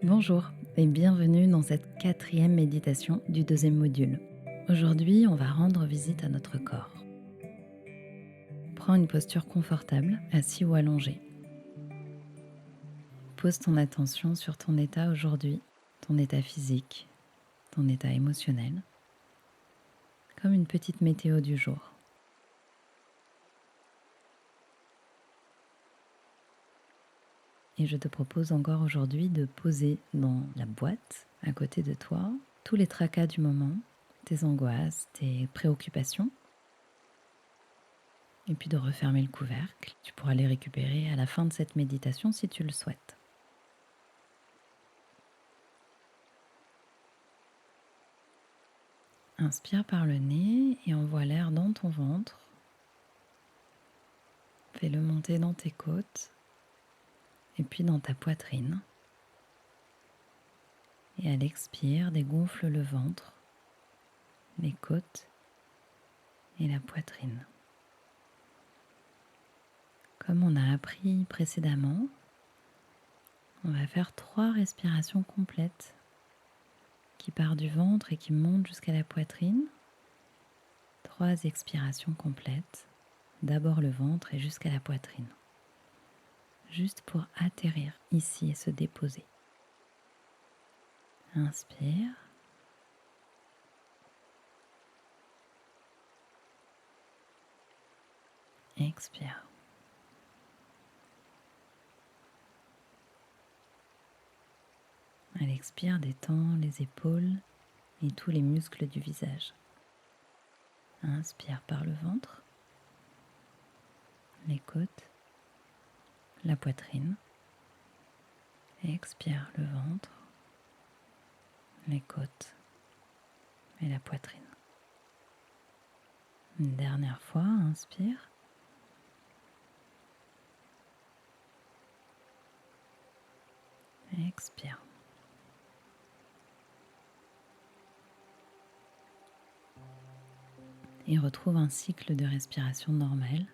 Bonjour et bienvenue dans cette quatrième méditation du deuxième module. Aujourd'hui, on va rendre visite à notre corps. Prends une posture confortable, assis ou allongé. Pose ton attention sur ton état aujourd'hui, ton état physique, ton état émotionnel, comme une petite météo du jour. Et je te propose encore aujourd'hui de poser dans la boîte à côté de toi tous les tracas du moment, tes angoisses, tes préoccupations. Et puis de refermer le couvercle. Tu pourras les récupérer à la fin de cette méditation si tu le souhaites. Inspire par le nez et envoie l'air dans ton ventre. Fais-le monter dans tes côtes et puis dans ta poitrine. Et à l'expire, dégonfle le ventre, les côtes et la poitrine. Comme on a appris précédemment, on va faire 3 respirations complètes qui partent du ventre et qui montent jusqu'à la poitrine. 3 expirations complètes, d'abord le ventre et jusqu'à la poitrine. Juste pour atterrir ici et se déposer. Inspire. Expire. À l'expire, détends les épaules et tous les muscles du visage. Inspire par le ventre, les côtes, la poitrine. Expire le ventre, les côtes et la poitrine. Une dernière fois, inspire. Expire. Et retrouve un cycle de respiration normal.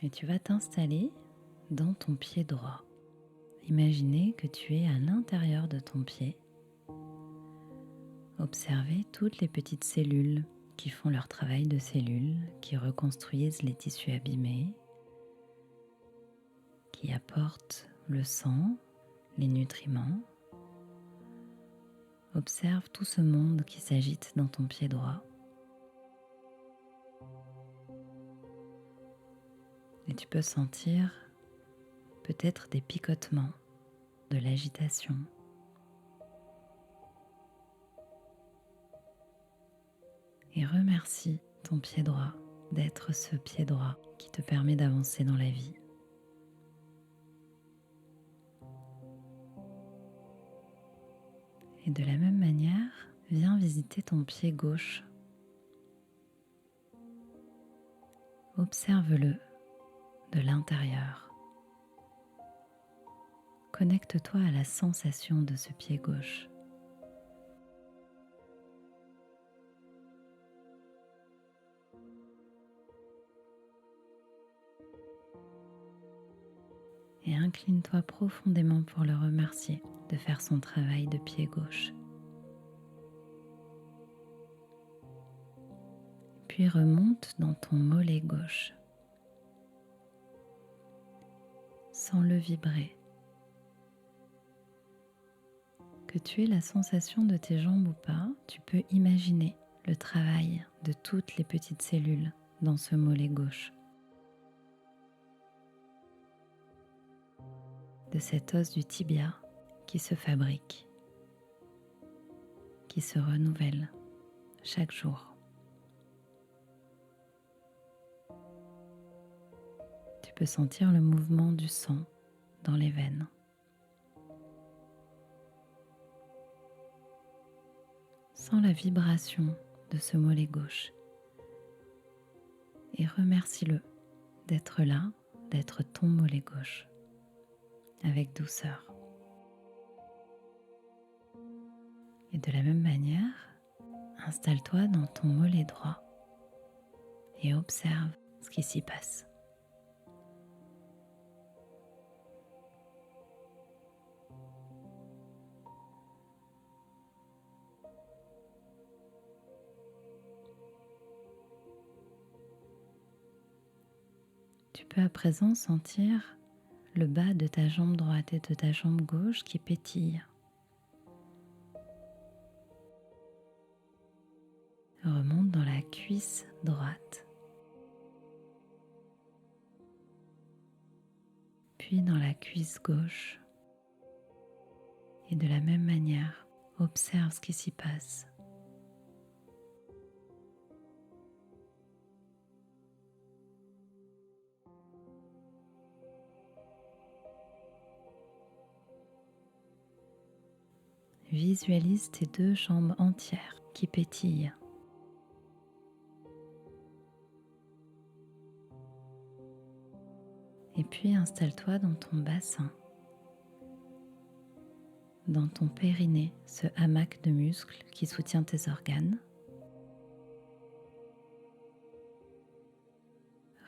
Et tu vas t'installer dans ton pied droit. Imaginez que tu es à l'intérieur de ton pied. Observez toutes les petites cellules qui font leur travail de cellules, qui reconstruisent les tissus abîmés, qui apportent le sang, les nutriments. Observe tout ce monde qui s'agite dans ton pied droit. Et tu peux sentir peut-être des picotements, de l'agitation. Et remercie ton pied droit d'être ce pied droit qui te permet d'avancer dans la vie. Et de la même manière, viens visiter ton pied gauche. Observe-le de l'intérieur. Connecte-toi à la sensation de ce pied gauche. Et incline-toi profondément pour le remercier de faire son travail de pied gauche. Puis remonte dans ton mollet gauche. Sens-le vibrer. Que tu aies la sensation de tes jambes ou pas, tu peux imaginer le travail de toutes les petites cellules dans ce mollet gauche. De cet os du tibia qui se fabrique, qui se renouvelle chaque jour. Tu peux sentir le mouvement du sang dans les veines. Sens la vibration de ce mollet gauche et remercie-le d'être là, d'être ton mollet gauche, avec douceur. Et de la même manière, installe-toi dans ton mollet droit et observe ce qui s'y passe. Tu peux à présent sentir le bas de ta jambe droite et de ta jambe gauche qui pétillent. Remonte dans la cuisse droite, puis dans la cuisse gauche. Et de la même manière, observe ce qui s'y passe. Visualise tes deux jambes entières qui pétillent. Et puis installe-toi dans ton bassin, dans ton périnée, ce hamac de muscles qui soutient tes organes.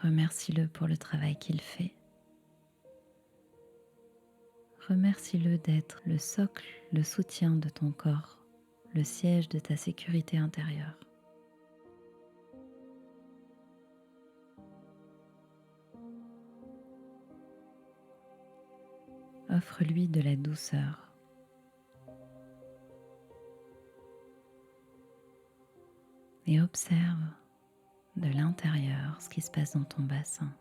Remercie-le pour le travail qu'il fait. Remercie-le d'être le socle, le soutien de ton corps, le siège de ta sécurité intérieure. Offre-lui de la douceur. Et observe de l'intérieur ce qui se passe dans ton bassin.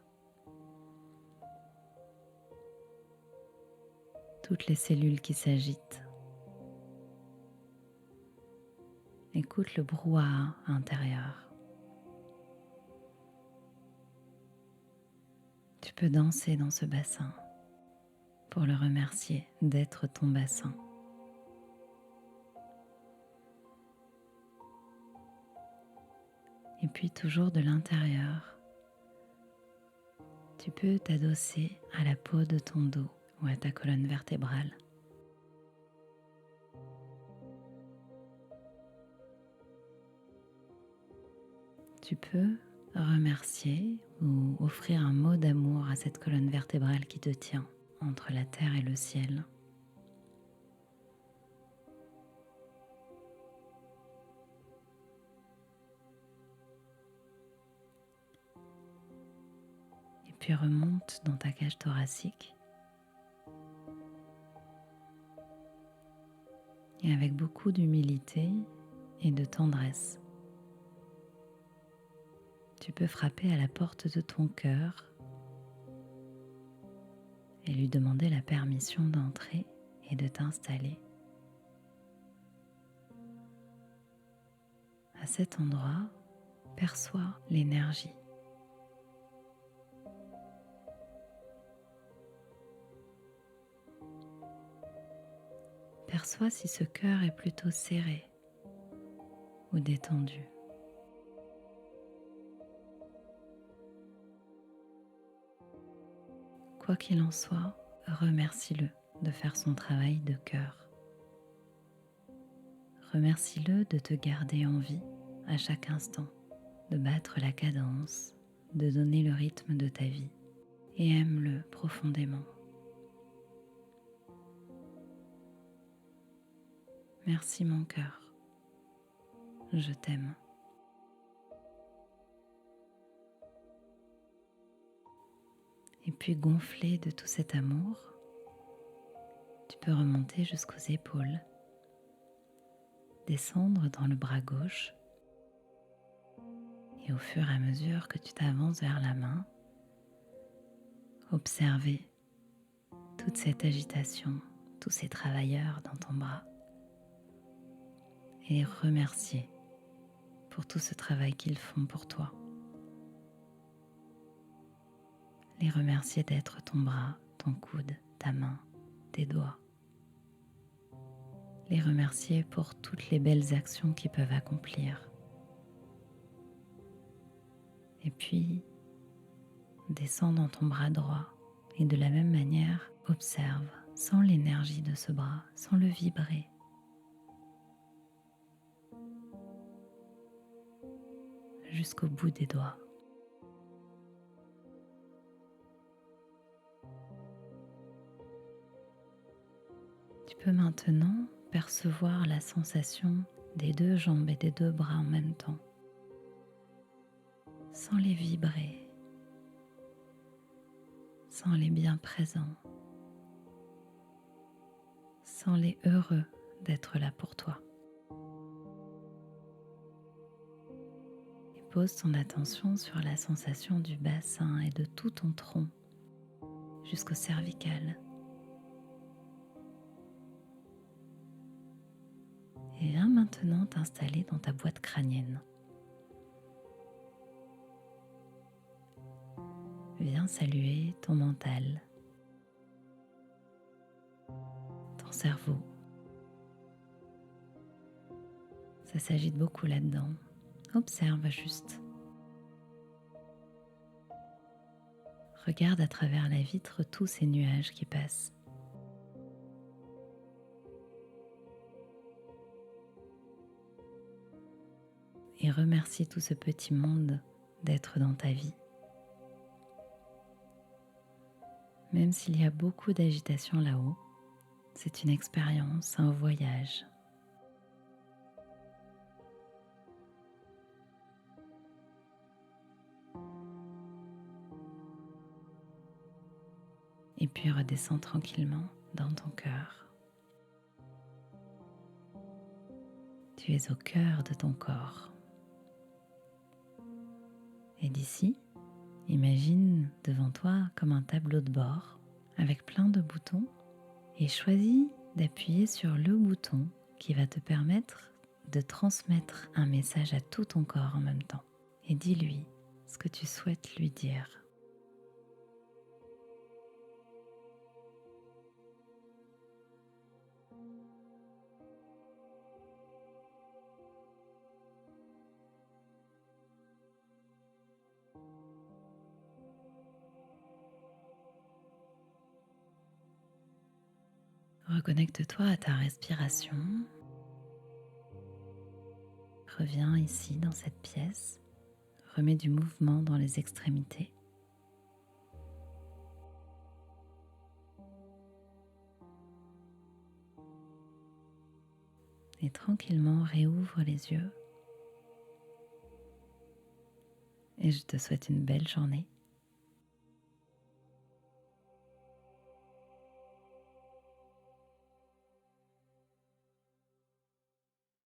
Toutes les cellules qui s'agitent. Écoute le brouhaha intérieur. Tu peux danser dans ce bassin pour le remercier d'être ton bassin. Et puis toujours de l'intérieur, tu peux t'adosser à la peau de ton dos ou à ta colonne vertébrale. Tu peux remercier ou offrir un mot d'amour à cette colonne vertébrale qui te tient entre la terre et le ciel. Et puis remonte dans ta cage thoracique. Et avec beaucoup d'humilité et de tendresse, tu peux frapper à la porte de ton cœur et lui demander la permission d'entrer et de t'installer. À cet endroit, perçois l'énergie. Perçois si ce cœur est plutôt serré ou détendu. Quoi qu'il en soit, remercie-le de faire son travail de cœur. Remercie-le de te garder en vie à chaque instant, de battre la cadence, de donner le rythme de ta vie, et aime-le profondément. Merci mon cœur, je t'aime. Et puis gonflé de tout cet amour, tu peux remonter jusqu'aux épaules, descendre dans le bras gauche et au fur et à mesure que tu t'avances vers la main, observer toute cette agitation, tous ces travailleurs dans ton bras et les remercier pour tout ce travail qu'ils font pour toi. Les remercier d'être ton bras, ton coude, ta main, tes doigts. Les remercier pour toutes les belles actions qu'ils peuvent accomplir. Et puis, descends dans ton bras droit et de la même manière, observe, sens l'énergie de ce bras, sens le vibrer. Jusqu'au bout des doigts. Tu peux maintenant percevoir la sensation des deux jambes et des deux bras en même temps, sans les vibrer, sans les bien présents, sans les heureux d'être là pour toi. Et pose ton attention sur la sensation du bassin et de tout ton tronc jusqu'au cervical. Et viens maintenant t'installer dans ta boîte crânienne. Viens saluer ton mental, ton cerveau. Ça s'agite beaucoup là-dedans. Observe juste. Regarde à travers la vitre tous ces nuages qui passent. Et remercie tout ce petit monde d'être dans ta vie. Même s'il y a beaucoup d'agitation là-haut, c'est une expérience, un voyage. Et puis redescends tranquillement dans ton cœur. Tu es au cœur de ton corps. Et d'ici, imagine devant toi comme un tableau de bord avec plein de boutons et choisis d'appuyer sur le bouton qui va te permettre de transmettre un message à tout ton corps en même temps. Et dis-lui ce que tu souhaites lui dire. Reconnecte-toi à ta respiration. Reviens ici dans cette pièce. Remets du mouvement dans les extrémités. Et tranquillement réouvre les yeux. Et je te souhaite une belle journée.